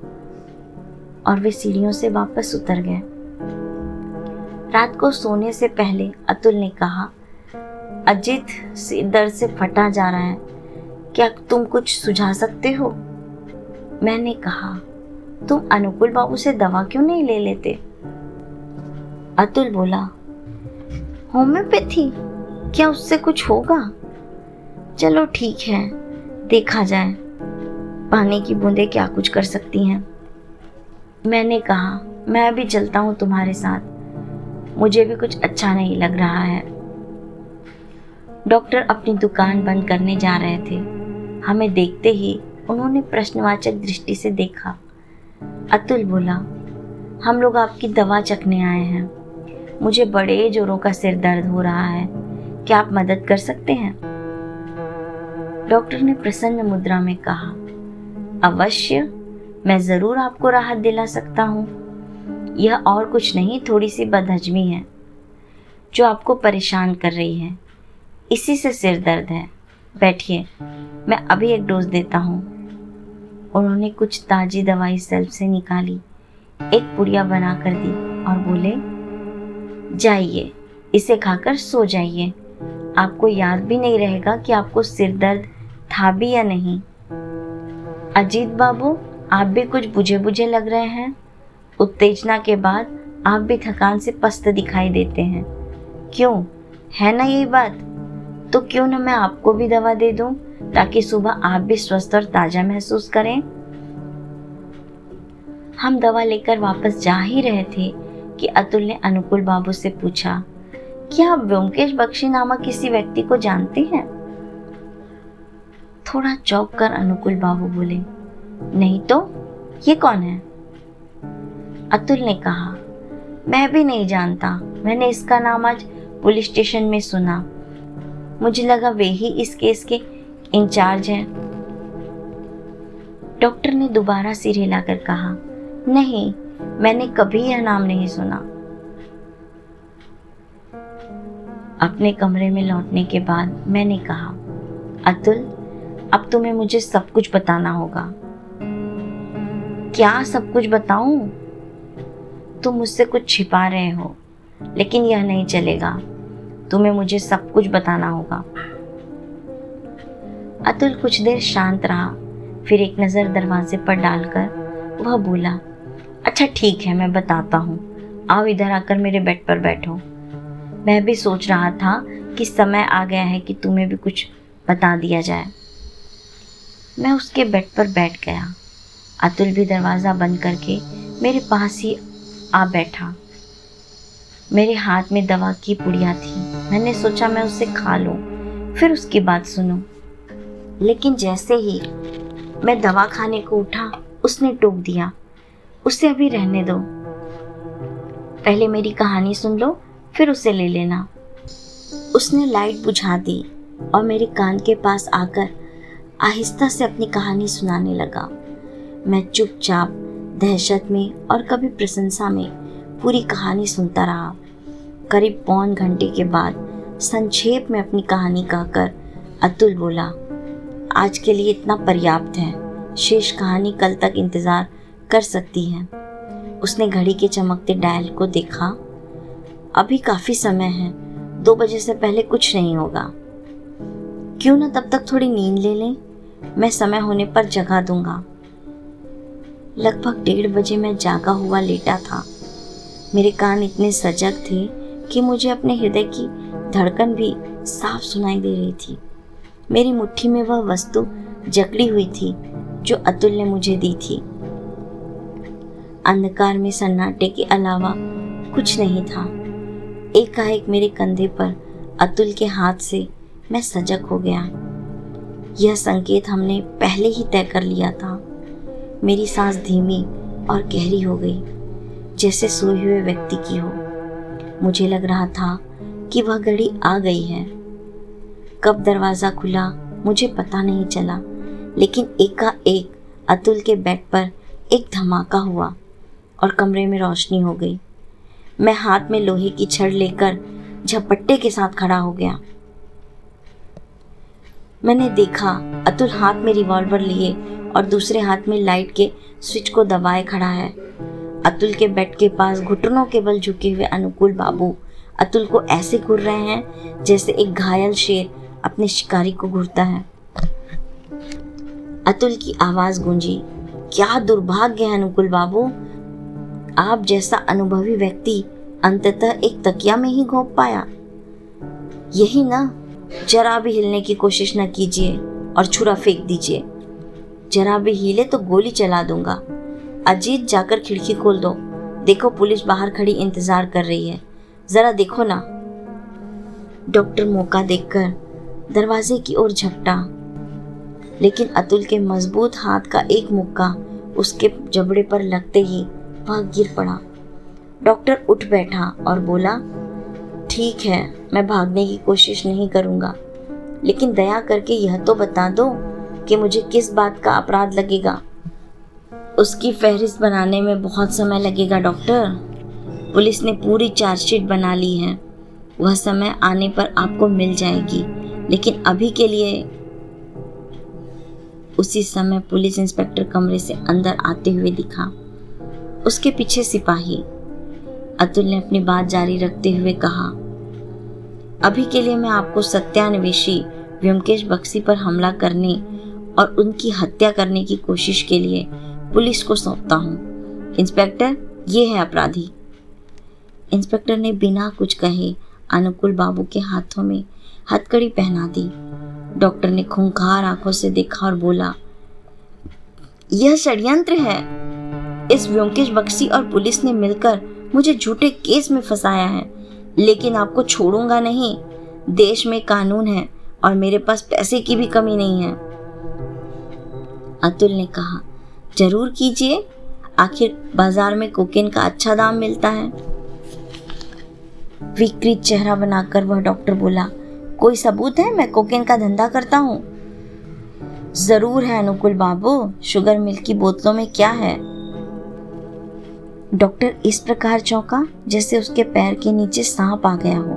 और वे सीढ़ियों से वापस उतर गए। रात को सोने से पहले अतुल ने कहा, अजित सिर दर्द से फटा जा रहा है, क्या तुम कुछ सुझा सकते हो? मैंने कहा, तुम अनुकूल बाबू से दवा क्यों नहीं ले लेते? अतुल बोला, होम्योपैथी, क्या उससे कुछ होगा? चलो ठीक है, देखा जाए, पानी की बूंदें क्या कुछ कर सकती हैं। मैंने कहा, मैं भी चलता हूँ तुम्हारे साथ, मुझे भी कुछ अच्छा नहीं लग रहा है। डॉक्टर अपनी दुकान बंद करने जा रहे थे। हमें देखते ही उन्होंने प्रश्नवाचक दृष्टि से देखा। अतुल बोला, हम लोग आपकी दवा चखने आए हैं। मुझे बड़े जोरों का सिर दर्द हो रहा है, क्या आप मदद कर सकते हैं? डॉक्टर ने प्रसन्न मुद्रा में कहा, अवश्य, मैं ज़रूर आपको राहत दिला सकता हूँ। यह और कुछ नहीं, थोड़ी सी बदहजमी है जो आपको परेशान कर रही है, इसी से सिर दर्द है। बैठिए, मैं अभी एक डोज देता हूँ। उन्होंने कुछ ताज़ी दवाई सेल्फ से निकाली, एक पुड़िया बना कर दी और बोले, जाइए, इसे खाकर सो जाइए। आपको याद भी नहीं रहेगा कि आपको सिर दर्द था भी या नहीं। अजीत बाबू, आप भी कुछ बुझे बुझे लग रहे हैं। उत्तेजना के बाद आप भी थकान से पस्त दिखाई देते हैं। क्यों, है ना यही बात? तो क्यों न मैं आपको भी दवा दे दूं, ताकि सुबह आप भी स्वस्थ और ताज़ा महसूस करें। हम दवा लेकर वापस जा ही रहे थे कि अतुल ने अनुकूल बाबू से पूछा, क्या आप व्योमकेश बख्शी नामक किसी व्यक्ति को जानते हैं? थोड़ा चौंक कर अनुकूल बाबू बोले, नहीं तो, ये कौन है? अतुल ने कहा, मैं भी नहीं जानता, मैंने इसका नाम आज पुलिस स्टेशन में सुना। मुझे लगा वे ही इस केस के इंचार्ज हैं। डॉक्टर ने दोबारा सिर हिलाकर कहा, नहीं, मैंने कभी यह नाम नहीं सुना। अपने कमरे में लौटने के बाद मैंने कहा, अतुल, अब तुम्हें मुझे सब कुछ बताना होगा। क्या सब कुछ बताऊं? तुम मुझसे कुछ छिपा रहे हो, लेकिन यह नहीं चलेगा, तुम्हें मुझे सब कुछ बताना होगा। अतुल कुछ देर शांत रहा, फिर एक नज़र दरवाजे पर डालकर वह बोला, अच्छा ठीक है, मैं बताता हूँ, आओ इधर आकर मेरे बेड पर बैठो। मैं भी सोच रहा था कि समय आ गया है कि तुम्हें भी कुछ बता दिया जाए। मैं उसके बेड पर बैठ गया। अतुल भी दरवाज़ा बंद करके मेरे पास ही आ बैठा। मेरे हाथ में दवा की पुड़िया थी। मैंने सोचा मैं उसे खा लूं, फिर उसकी बात सुनूं। लेकिन जैसे ही मैं दवा खाने को उठा, उसने टोक दिया, उसे अभी रहने दो, पहले मेरी कहानी सुन लो, फिर उसे ले लेना। उसने लाइट बुझा दी और मेरे कान के पास आकर आहिस्ता से अपनी कहानी सुनाने लगा। मैं चुपचाप दहशत में और कभी प्रशंसा में पूरी कहानी सुनता रहा। करीब पौन घंटे के बाद संक्षेप में अपनी कहानी कहकर अतुल बोला, आज के लिए इतना पर्याप्त है, शेष कहानी कल तक इंतज़ार कर सकती है। उसने घड़ी के चमकते डायल को देखा। अभी काफ़ी समय है, 2 बजे से पहले कुछ नहीं होगा। क्यों न तब तक थोड़ी नींद ले लें, मैं समय होने पर जगा दूंगा। लगभग 1:30 बजे मैं जागा हुआ लेटा था। मेरे कान इतने सजग थे कि मुझे अपने हृदय की धड़कन भी साफ सुनाई दे रही थी। मेरी मुट्ठी में वह वस्तु जकड़ी हुई थी जो अतुल ने मुझे दी थी। अंधकार में सन्नाटे के अलावा कुछ नहीं था। एकाएक मेरे कंधे पर अतुल के हाथ से मैं सजग हो गया। यह संकेत हमने पहले ही तय कर लिया था। मेरी सांस धीमी और गहरी हो गई, जैसे सोए हुए व्यक्ति की हो। मुझे लग रहा था कि वह घड़ी आ गई है। कब दरवाज़ा खुला मुझे पता नहीं चला, लेकिन एकाएक अतुल के बेड पर एक धमाका हुआ और कमरे में रोशनी हो गई। मैं हाथ में लोहे की छड़ लेकर झपट्टे के साथ खड़ा हो गया। मैंने देखा अतुल हाथ में रिवॉल्वर लिए और दूसरे हाथ में लाइट के स्विच को दबाए खड़ा है। अतुल के बेड के पास घुटनों के बल झुके हुए अनुकूल बाबू अतुल को ऐसे घूर रहे हैं जैसे एक घायल शेर अपने शिकारी को घूरता है। अतुल की आवाज गूंजी, क्या दुर्भाग्य है अनुकूल बाबू, आप जैसा अनुभवी व्यक्ति अंततः एक तकिया में ही घोंप पाया। यही ना, जरा भी हिलने की कोशिश न कीजिए और छुरा फेंक दीजिए। जरा भी हिले तो गोली चला दूंगा। अजीत, जाकर खिड़की खोल दो, देखो पुलिस बाहर खड़ी इंतजार कर रही है, जरा देखो ना। डॉक्टर मौका देखकर दरवाजे की ओर झपटा, लेकिन अतुल के मजबूत हाथ का एक मुक्का उसके जबड़े पर लगते ही वह गिर पड़ा। डॉक्टर उठ बैठा और बोला, ठीक है, मैं भागने की कोशिश नहीं करूंगा, लेकिन दया करके यह तो बता दो कि मुझे किस बात का अपराध लगेगा। उसकी फहरिस्त बनाने में बहुत समय लगेगा डॉक्टर। पुलिस ने पूरी चार्जशीट बना ली है, वह समय आने पर आपको मिल जाएगी, लेकिन अभी के लिए। उसी समय पुलिस इंस्पेक्टर कमरे से अंदर आते हुए दिखा, उसके पीछे सिपाही। अतुल ने अपनी बात जारी रखते हुए कहा, अभी के लिए मैं आपको सत्यान्वेषी व्योमकेश बख्शी पर हमला करने और उनकी हत्या करने की कोशिश के लिए पुलिस को सौंपता हूँ। इंस्पेक्टर, ये है अपराधी। इंस्पेक्टर ने बिना कुछ कहे अनुकूल बाबू के हाथों में हथकड़ी पहना दी। डॉक्टर ने खूंखार आंखों से देखा और बोला, यह षड्यंत्र है। इस व्योमकेश बख्शी और पुलिस ने मिलकर मुझे झूठे केस में फंसाया है, लेकिन आपको छोड़ूंगा नहीं। देश में कानून है और मेरे पास पैसे की भी कमी नहीं है। अतुल ने कहा, जरूर कीजिए, आखिर बाजार में कोकेन का अच्छा दाम मिलता है। विकृत चेहरा बनाकर वह डॉक्टर बोला, कोई सबूत है मैं कोकेन का धंधा करता हूँ? जरूर है अनुकूल बाबू, शुगर मिल्क की बोतलों में क्या है? डॉक्टर इस प्रकार चौंका जैसे उसके पैर के नीचे सांप आ गया हो,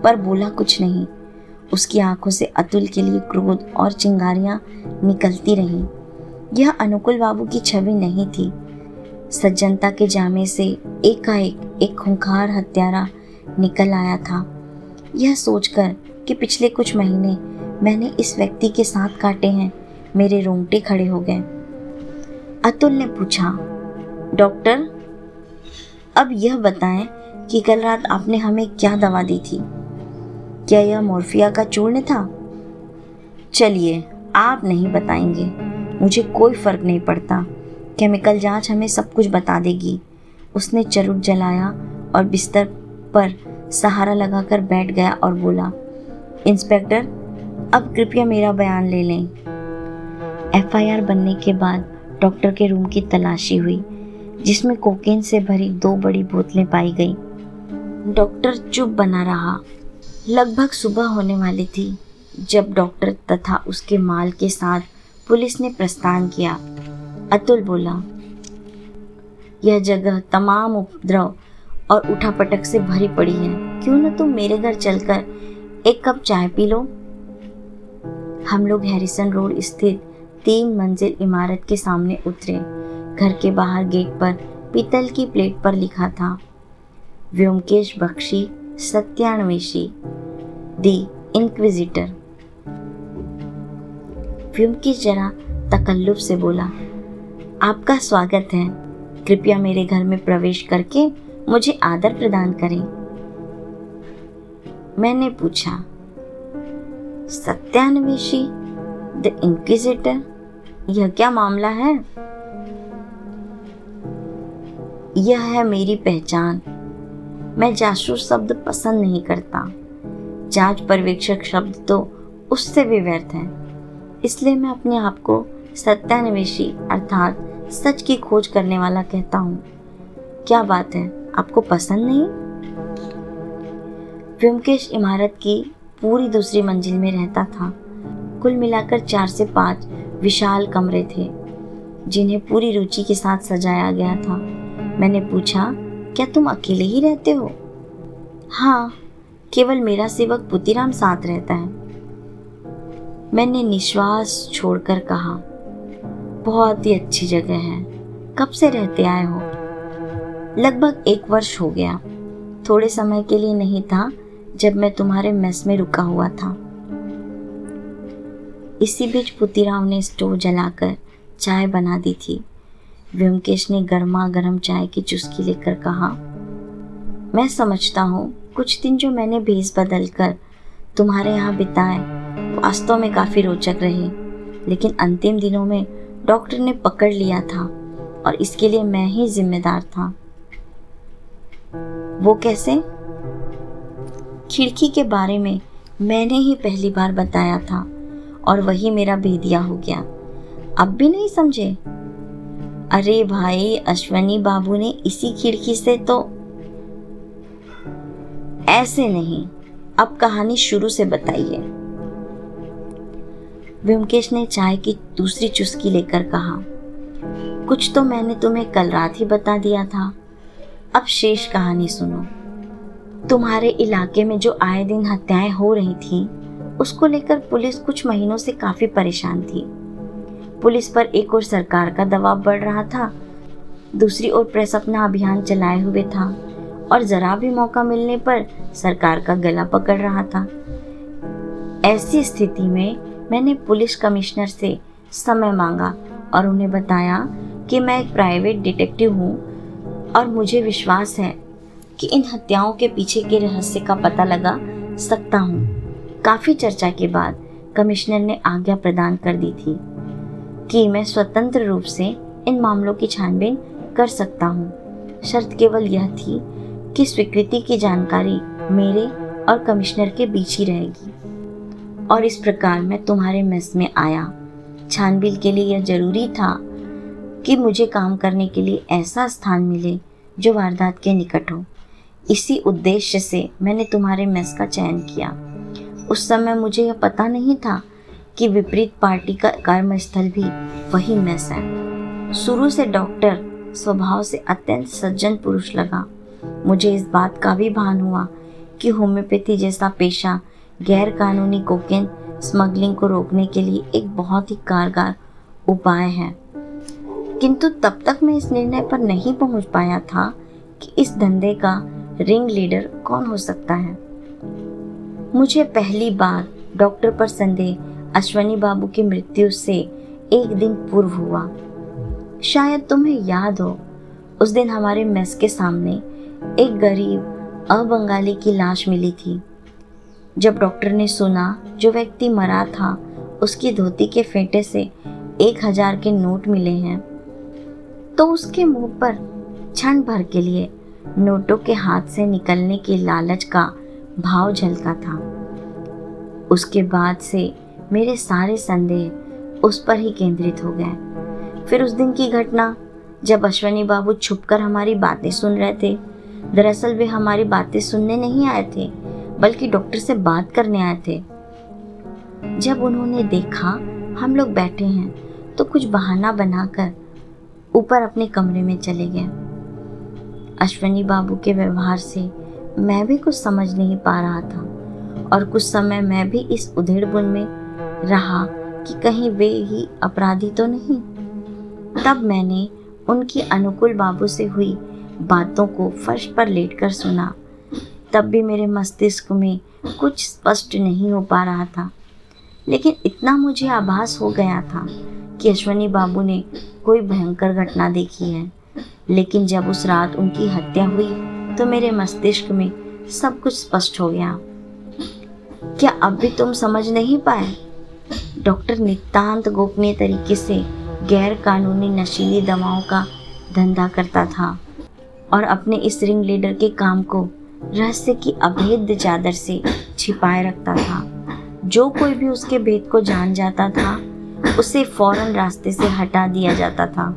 पर बोला कुछ नहीं। उसकी आंखों से अतुल के लिए क्रोध और चिंगारियां निकलती रहीं। यह अनुकूल बाबू की छवि नहीं थी। सज्जनता के जामे से एकाएक एक खूंखार हत्यारा निकल आया था। यह सोचकर कि पिछले कुछ महीने मैंने इस व्यक्ति के साथ काटे हैं, मेरे रोंगटे खड़े हो गए। अतुल ने पूछा, डॉक्टर, अब यह बताएं कि कल रात आपने हमें क्या दवा दी थी? क्या यह मोर्फिया का चूर्ण था? चलिए, आप नहीं बताएंगे, मुझे कोई फर्क नहीं पड़ता। केमिकल जांच हमें सब कुछ बता देगी। उसने चरुट जलाया और बिस्तर पर सहारा लगाकर बैठ गया और बोला, इंस्पेक्टर, अब कृपया मेरा बयान ले लें। एफआईआर बनने के बाद डॉक्टर के रूम की तलाशी हुई, जिसमें कोकेन से भरी 2 बड़ी बोतलें पाई गई। डॉक्टर चुप बना रहा। लगभग सुबह होने वाली थी जब डॉक्टर तथा उसके माल के साथ पुलिस ने प्रस्थान किया। अतुल बोला, यह जगह तमाम उपद्रव और उठापटक से भरी पड़ी है, क्यों न तुम मेरे घर चलकर एक कप चाय पी लो। हम लोग हैरिसन रोड स्थित 3 मंजिल इमारत के सामने उतरे। घर के बाहर गेट पर पीतल की प्लेट पर लिखा था, व्योमकेश बख्शी, सत्यान्वेषी, दी इंक्विजिटर। व्योमकेश जरा तकल्लुफ से बोला, आपका स्वागत है, कृपया मेरे घर में प्रवेश करके मुझे आदर प्रदान करें। मैंने पूछा, सत्यान्वेषी, द इंक्विजिटर, यह क्या मामला है? यह है मेरी पहचान। मैं जासूस शब्द पसंद नहीं करता। जांच पर्यवेक्षक शब्द तो उससे भी व्यर्थ है। इसलिए मैं अपने आप को सत्यान्वेषी अर्थात सच की खोज करने वाला कहता हूँ। क्या बात है, आपको पसंद नहीं? व्योमकेश इमारत की पूरी दूसरी मंजिल में रहता था। कुल मिलाकर 4 से 5 विशाल कमरे थे जिन्हें पूरी रुचि के साथ सजाया गया था। मैंने पूछा, क्या तुम अकेले ही रहते हो? हाँ, केवल मेरा सेवक पुतीराम साथ रहता है। मैंने निश्वास छोड़कर कहा, बहुत ही अच्छी जगह है। कब से रहते आए हो? लगभग 1 वर्ष हो गया। थोड़े समय के लिए नहीं था जब मैं तुम्हारे मेस में रुका हुआ था। इसी बीच पुतीराम ने स्टोव जलाकर चाय बना दी थी। व्योमकेश ने गर्मा गर्म चाय की चुस्की लेकर कहा, मैं समझता हूँ कुछ दिन जो मैंने भेष बदल कर तुम्हारे यहाँ बिताए वास्तव में काफी रोचक रहे, लेकिन अंतिम दिनों में डॉक्टर ने पकड़ लिया था और इसके लिए मैं ही जिम्मेदार था। वो कैसे? खिड़की के बारे में मैंने ही पहली बार बताया था और वही मेरा भेदिया हो गया। अब भी नहीं समझे? अरे भाई, अश्वनी बाबू ने इसी खिड़की से तो। ऐसे नहीं, अब कहानी शुरू से बताइए। व्योमकेश ने चाय की दूसरी चुस्की लेकर कहा, कुछ तो मैंने तुम्हें कल रात ही बता दिया था। अब शेष कहानी सुनो। तुम्हारे इलाके में जो आए दिन हत्याएं हो रही थी, उसको लेकर पुलिस कुछ महीनों से काफी परेशान थी। पुलिस पर एक ओर सरकार का दबाव बढ़ रहा था, दूसरी ओर प्रेस अपना अभियान चलाए हुए था और जरा भी मौका मिलने पर सरकार का गला पकड़ रहा था। ऐसी स्थिति में मैंने पुलिस कमिश्नर से समय मांगा और उन्हें बताया कि मैं एक प्राइवेट डिटेक्टिव हूँ और मुझे विश्वास है कि इन हत्याओं के पीछे के रहस्य का पता लगा सकता हूँ। काफी चर्चा के बाद कमिश्नर ने आज्ञा प्रदान कर दी थी कि मैं स्वतंत्र रूप से इन मामलों की छानबीन कर सकता हूँ। शर्त केवल यह थी कि स्वीकृति की जानकारी मेरे और कमिश्नर के बीच ही रहेगी। और इस प्रकार मैं तुम्हारे मेस में आया। छानबीन के लिए यह जरूरी था कि मुझे काम करने के लिए ऐसा स्थान मिले जो वारदात के निकट हो। इसी उद्देश्य से मैंने तुम्हारे मेस का चयन किया। उस समय मुझे यह पता नहीं था कि विपरीत पार्टी का कर्मस्थल भी वही मेस है। शुरू से डॉक्टर स्वभाव से अत्यंत सज्जन पुरुष लगा। मुझे इस बात का भी भान हुआ कि होम्योपैथी जैसा पेशा गैर कानूनी कोकेन स्मगलिंग को रोकने के लिए एक बहुत ही कारगर उपाय है, किंतु तब तक मैं इस निर्णय पर नहीं पहुंच पाया था कि इस धंधे का रिंग लीडर कौन हो सकता है। मुझे पहली बार डॉक्टर पर संदेह अश्वनी बाबू की मृत्यु से एक दिन पूर्व हुआ। शायद तुम्हें याद हो, उस दिन हमारे मेस के सामने एक गरीब अबंगाली की लाश मिली थी। जब डॉक्टर ने सुना जो व्यक्ति मरा था उसकी धोती के फेंटे से 1000 के नोट मिले हैं, तो उसके मुंह पर क्षण भर के लिए नोटों के हाथ से निकलने के लालच का भाव झलका था। उसके बाद से मेरे सारे संदेह उस पर ही केंद्रित हो गए। फिर उस दिन की घटना, जब अश्वनी बाबू छुपकर हमारी बातें सुन रहे थे। दरअसल वे हमारी बातें सुनने नहीं आए थे, बल्कि डॉक्टर से बात करने आए थे। जब उन्होंने देखा हम लोग बैठे हैं तो कुछ बहाना बनाकर ऊपर अपने कमरे में चले गए। अश्विनी बाबू के व्यवहार से मैं भी कुछ समझ नहीं पा रहा था और कुछ समय मैं भी इस उधेड़बुन में रहा कि कहीं वे ही अपराधी तो नहीं। तब मैंने उनकी अनुकूल बाबू से हुई बातों को फर्श पर लेटकर सुना। तब भी मेरे मस्तिष्क में कुछ स्पष्ट नहीं हो पा रहा था, लेकिन इतना मुझे आभास हो गया था कि अश्विनी बाबू ने कोई भयंकर घटना देखी है। लेकिन जब उस रात उनकी हत्या हुई तो मेरे मस्तिष्क में सब कुछ स्पष्ट हो गया। क्या अब भी तुम समझ नहीं पाए? डॉक्टर नितांत गोपनीय तरीके से गैर कानूनी नशीली दवाओं का धंधा करता था और अपने इस रिंग लीडर के काम को रहस्य की अभेद्य चादर से छिपाए रखता था। जो कोई भी उसके भेद को जान जाता था उसे फौरन रास्ते से हटा दिया जाता था।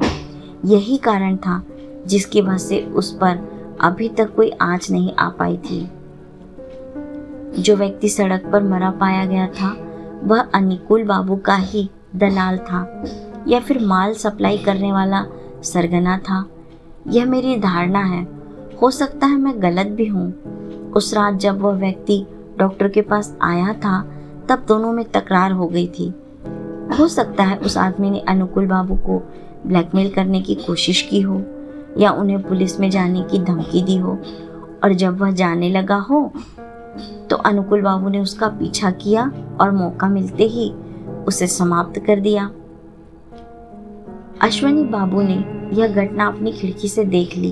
यही कारण था जिसकी वजह से उस पर अभी तक कोई आंच नहीं आ पाई थी। जो व्यक्ति सड़क पर मरा पाया गया था वह अनुकूल बाबू का ही दलाल था या फिर माल सप्लाई करने वाला सरगना था। यह मेरी धारणा है, हो सकता है मैं गलत भी हूँ। उस रात जब वह व्यक्ति डॉक्टर के पास आया था तब दोनों में तकरार हो गई थी। हो सकता है उस आदमी ने अनुकूल बाबू को ब्लैकमेल करने की कोशिश की हो या उन्हें पुलिस में जाने की धमकी दी हो, और जब वह जाने लगा हो तो अनुकूल बाबू ने उसका पीछा किया और मौका मिलते ही उसे समाप्त कर दिया। अश्विनी बाबू ने यह घटना अपनी खिड़की से देख ली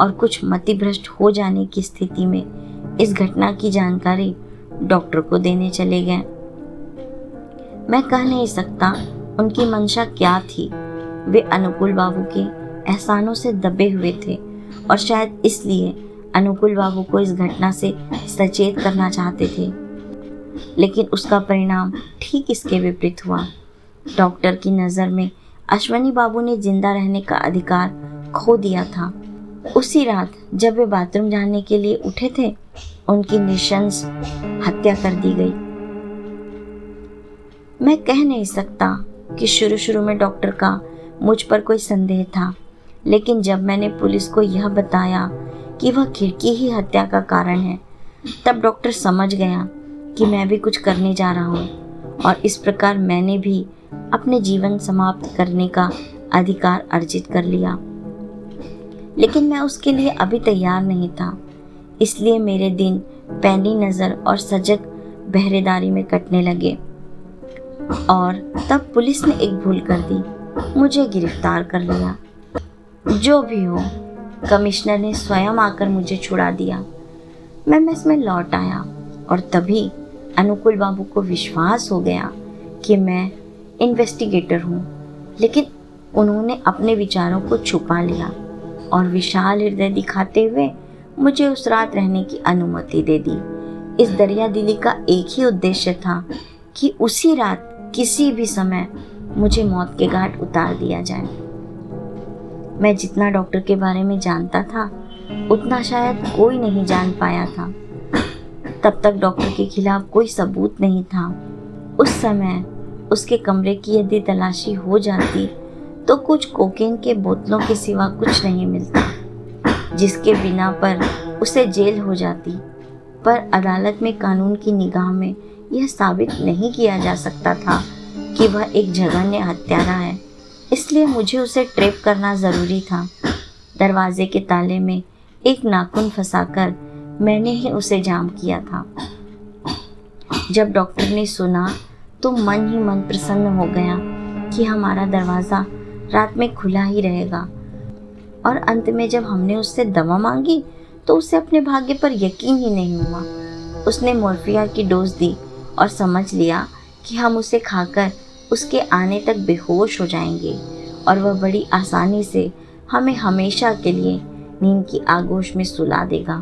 और कुछ मतिभ्रष्ट हो जाने की स्थिति में इस घटना की जानकारी डॉक्टर को देने चले गए। मैं कह नहीं सकता उनकी मंशा क्या थी। वे अनुकूल बाबू के एहसानों से दबे हुए थे और शायद इसलिए अनुकूल बाबू को इस घटना से सचेत करना चाहते थे, लेकिन उसका परिणाम ठीक इसके विपरीत हुआ। डॉक्टर की नज़र में अश्विनी बाबू ने जिंदा रहने का अधिकार खो दिया था। उसी रात जब वे बाथरूम जाने के लिए उठे थे उनकी नृशंस हत्या कर दी गई। मैं कह नहीं सकता कि शुरू में डॉक्टर का मुझ पर कोई संदेह था, लेकिन जब मैंने पुलिस को यह बताया कि वह खिड़की ही हत्या का कारण है तब डॉक्टर समझ गया कि मैं भी कुछ करने जा रहा हूँ और इस प्रकार मैंने भी अपने जीवन समाप्त करने का अधिकार अर्जित कर लिया। लेकिन मैं उसके लिए अभी तैयार नहीं था, इसलिए मेरे दिन पैनी नज़र और सजग पहरेदारी में कटने लगे। और तब पुलिस ने एक भूल कर दी, मुझे गिरफ्तार कर लिया। जो भी हो, कमिश्नर ने स्वयं आकर मुझे छुड़ा दिया। मैं मेस में लौट आया और तभी अनुकूल बाबू को विश्वास हो गया कि मैं इन्वेस्टिगेटर हूँ, लेकिन उन्होंने अपने विचारों को छुपा लिया और विशाल हृदय दिखाते हुए मुझे उस रात रहने की अनुमति दे दी। इस दरिया दिली का एक ही उद्देश्य था कि उसी रात किसी भी समय मुझे मौत के घाट उतार दिया जाए। मैं जितना डॉक्टर के बारे में जानता था उतना शायद कोई नहीं जान पाया था। तब तक डॉक्टर के खिलाफ कोई सबूत नहीं था। उस समय उसके कमरे की यदि तलाशी हो जाती तो कुछ कोकेन के बोतलों के सिवा कुछ नहीं मिलता, जिसके बिना पर उसे जेल हो जाती। पर अदालत में कानून की निगाह में यह साबित नहीं किया जा सकता था कि वह एक जघन्य हत्यारा है, इसलिए मुझे उसे ट्रैप करना ज़रूरी था। दरवाजे के ताले में एक नाखून फंसाकर मैंने ही उसे जाम किया था। जब डॉक्टर ने सुना तो मन ही मन प्रसन्न हो गया कि हमारा दरवाज़ा रात में खुला ही रहेगा। और अंत में जब हमने उससे दवा मांगी तो उसे अपने भाग्य पर यकीन ही नहीं हुआ। उसने मोर्फिया की डोज दी और समझ लिया कि हम उसे खाकर उसके आने तक बेहोश हो जाएंगे और वह बड़ी आसानी से हमें हमेशा के लिए नींद की आगोश में सुला देगा।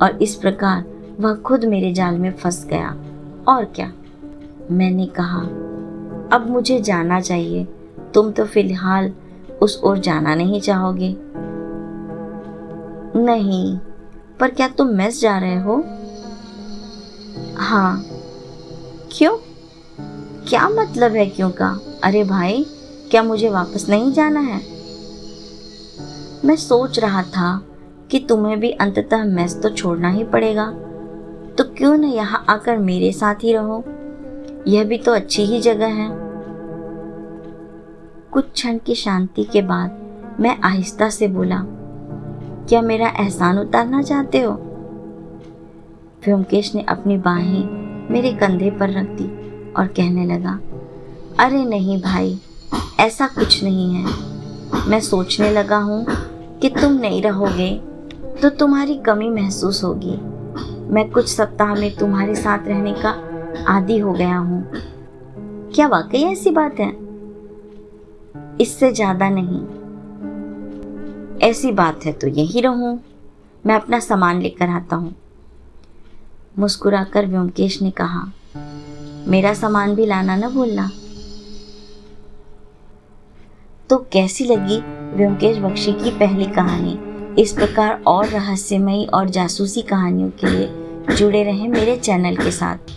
और इस प्रकार वह खुद मेरे जाल में फंस गया। और क्या, मैंने कहा, अब मुझे जाना चाहिए। तुम तो फिलहाल उस ओर जाना नहीं चाहोगे? नहीं, पर क्या तुम मेस जा रहे हो? हाँ। क्यों? क्या मतलब है क्यों का? अरे भाई, क्या मुझे वापस नहीं जाना है? मैं सोच रहा था कि तुम्हें भी अंततः मेस तो छोड़ना ही पड़ेगा, तो क्यों न यहाँ आकर मेरे साथ ही रहो। यह भी तो अच्छी ही जगह है। कुछ क्षण की शांति के बाद मैं आहिस्ता से बोला, क्या मेरा एहसान उतारना चाहते हो? व्योमकेश ने अपनी बाहें मेरे कंधे पर रख दी और कहने लगा, अरे नहीं भाई, ऐसा कुछ नहीं है। मैं सोचने लगा हूँ कि तुम नहीं रहोगे तो तुम्हारी कमी महसूस होगी। मैं कुछ सप्ताह में तुम्हारे साथ रहने का आदी हो गया हूँ। क्या वाकई ऐसी बात है? इससे ज्यादा नहीं। ऐसी बात है तो यही रहूं। मैं अपना सामान लेकर आता हूँ। मुस्कुराकर व्योमकेश ने कहा, मेरा सामान भी लाना न भूलना। तो कैसी लगी व्योमकेश बख्शी की पहली कहानी? इस प्रकार और रहस्यमयी और जासूसी कहानियों के लिए जुड़े रहें मेरे चैनल के साथ।